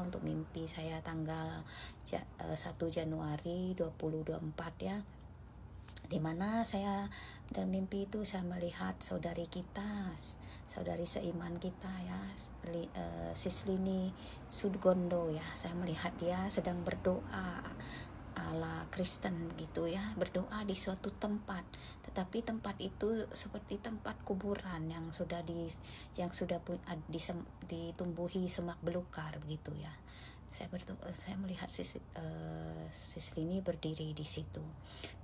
untuk mimpi saya tanggal 1 Januari 2024 ya, dimana saya dalam mimpi itu saya melihat saudari kita, saudari seiman kita ya, Sislini Sudgondo ya. Saya melihat dia sedang berdoa ala Kristen gitu ya, berdoa di suatu tempat, tetapi tempat itu seperti tempat kuburan yang sudah ditumbuhi semak belukar begitu ya. Saya melihat Sislini berdiri di situ,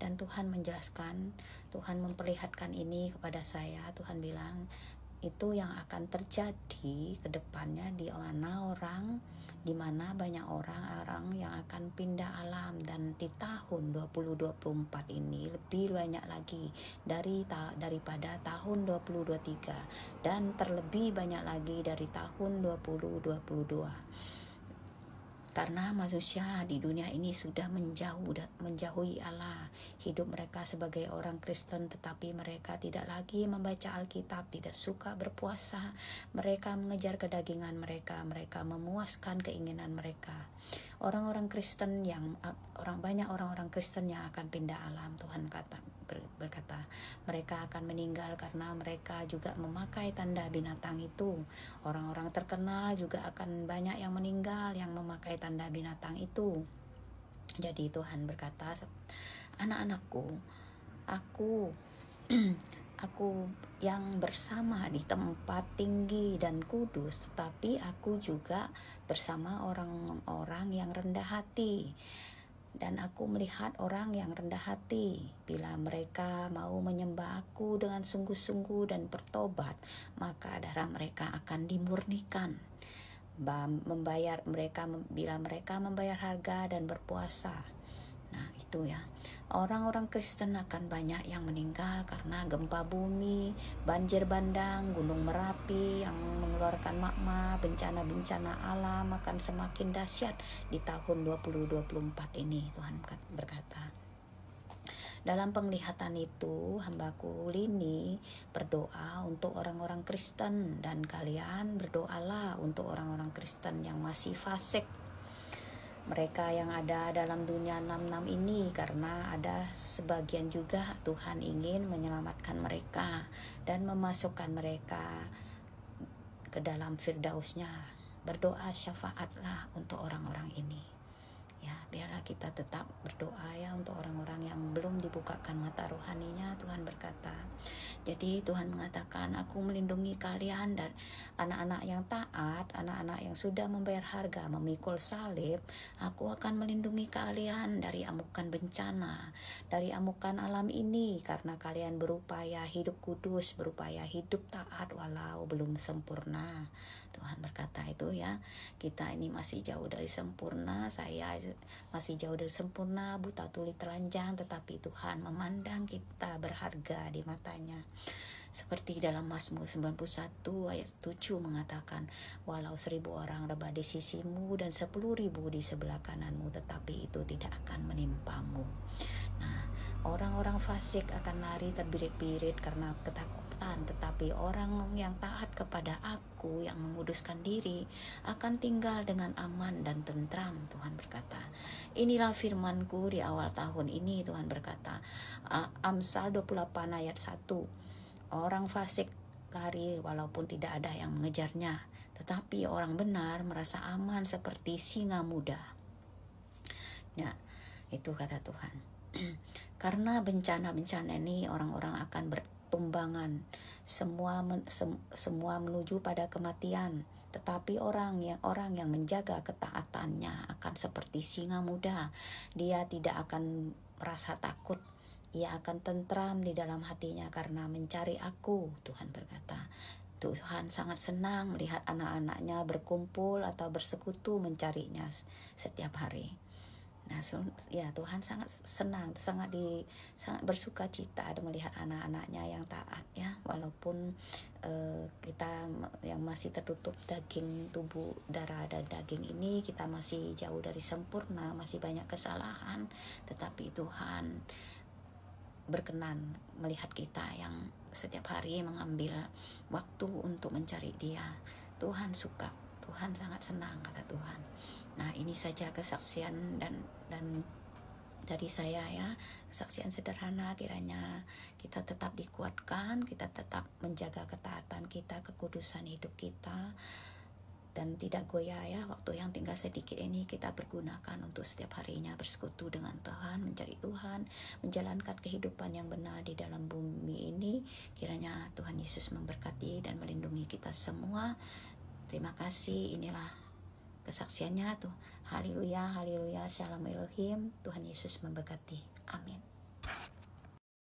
dan Tuhan menjelaskan, Tuhan memperlihatkan ini kepada saya. Tuhan bilang itu yang akan terjadi ke depannya, di mana banyak orang yang akan pindah alam, dan di tahun 2024 ini lebih banyak lagi daripada tahun 2023, dan terlebih banyak lagi dari tahun 2022. Karena manusia di dunia ini sudah menjauhi Allah. Hidup mereka sebagai orang Kristen, tetapi mereka tidak lagi membaca Alkitab, tidak suka berpuasa. Mereka mengejar kedagingan mereka memuaskan keinginan mereka. Orang-orang Kristen banyak orang-orang Kristen yang akan pindah alam. Tuhan berkata mereka akan meninggal karena mereka juga memakai tanda binatang itu. Orang-orang terkenal juga akan banyak yang meninggal yang memakai tanda binatang itu. Jadi Tuhan berkata, anak-anakku, aku yang bersama di tempat tinggi dan kudus, tetapi aku juga bersama orang-orang yang rendah hati. Dan aku melihat orang yang rendah hati, bila mereka mau menyembah aku dengan sungguh-sungguh dan bertobat, maka darah mereka akan dimurnikan. Bila mereka membayar harga dan berpuasa. Nah itu ya, orang-orang Kristen akan banyak yang meninggal karena gempa bumi, banjir bandang, gunung Merapi yang mengeluarkan magma. Bencana-bencana alam akan semakin dahsyat di tahun 2024 ini, Tuhan berkata. Dalam penglihatan itu, hambaku Lini berdoa untuk orang-orang Kristen, dan kalian berdoalah untuk orang-orang Kristen yang masih fasik, mereka yang ada dalam dunia 66 ini, karena ada sebagian juga Tuhan ingin menyelamatkan mereka dan memasukkan mereka ke dalam firdausnya. Berdoa syafaatlah untuk orang-orang ini. Ya, biarlah kita tetap berdoa ya untuk orang-orang yang belum dibukakan mata rohaninya. Tuhan berkata, jadi Tuhan mengatakan, aku melindungi kalian dan anak-anak yang taat, anak-anak yang sudah membayar harga, memikul salib. Aku akan melindungi kalian dari amukan bencana, dari amukan alam ini, karena kalian berupaya hidup kudus, berupaya hidup taat walau belum sempurna. Tuhan berkata itu ya, kita ini masih jauh dari sempurna. Saya masih jauh dari sempurna, buta tuli telanjang, tetapi Tuhan memandang kita berharga di matanya. Seperti dalam Mazmur 91 ayat 7 mengatakan, walau 1000 orang rebah di sisimu dan 10.000 di sebelah kananmu, tetapi itu tidak akan menimpamu. Nah, orang-orang fasik akan lari terbirit-birit karena ketakutan, tetapi orang yang taat kepada aku yang menguduskan diri akan tinggal dengan aman dan tentram. Tuhan berkata, inilah firmanku di awal tahun ini. Tuhan berkata, Amsal 28 ayat 1, orang fasik lari walaupun tidak ada yang mengejarnya, tetapi orang benar merasa aman seperti singa muda. Ya, itu kata Tuhan. Karena bencana-bencana ini orang-orang akan bertumbangan, semua menuju pada kematian. Tetapi orang yang menjaga ketaatannya akan seperti singa muda. Dia tidak akan merasa takut. Ia akan tentram di dalam hatinya karena mencari aku. Tuhan berkata, Tuhan sangat senang melihat anak-anaknya berkumpul atau bersekutu mencarinya setiap hari. Nah, ya Tuhan sangat senang, sangat bersuka cita melihat anak-anaknya yang taat ya, walaupun kita yang masih tertutup daging, tubuh, darah dan daging ini, kita masih jauh dari sempurna, masih banyak kesalahan, tetapi Tuhan berkenan melihat kita yang setiap hari mengambil waktu untuk mencari Dia. Tuhan suka, Tuhan sangat senang, kata Tuhan. Ini saja kesaksian dan dari saya ya, kesaksian sederhana. Kiranya kita tetap dikuatkan, kita tetap menjaga ketaatan kita, kekudusan hidup kita, dan tidak goyah ya. Waktu yang tinggal sedikit ini kita pergunakan untuk setiap harinya bersekutu dengan Tuhan, mencari Tuhan, menjalankan kehidupan yang benar di dalam bumi ini. Kiranya Tuhan Yesus memberkati dan melindungi kita semua. Terima kasih. Inilah kesaksiannya tuh. Haleluya, haleluya, shalom Elohim. Tuhan Yesus memberkati. Amin.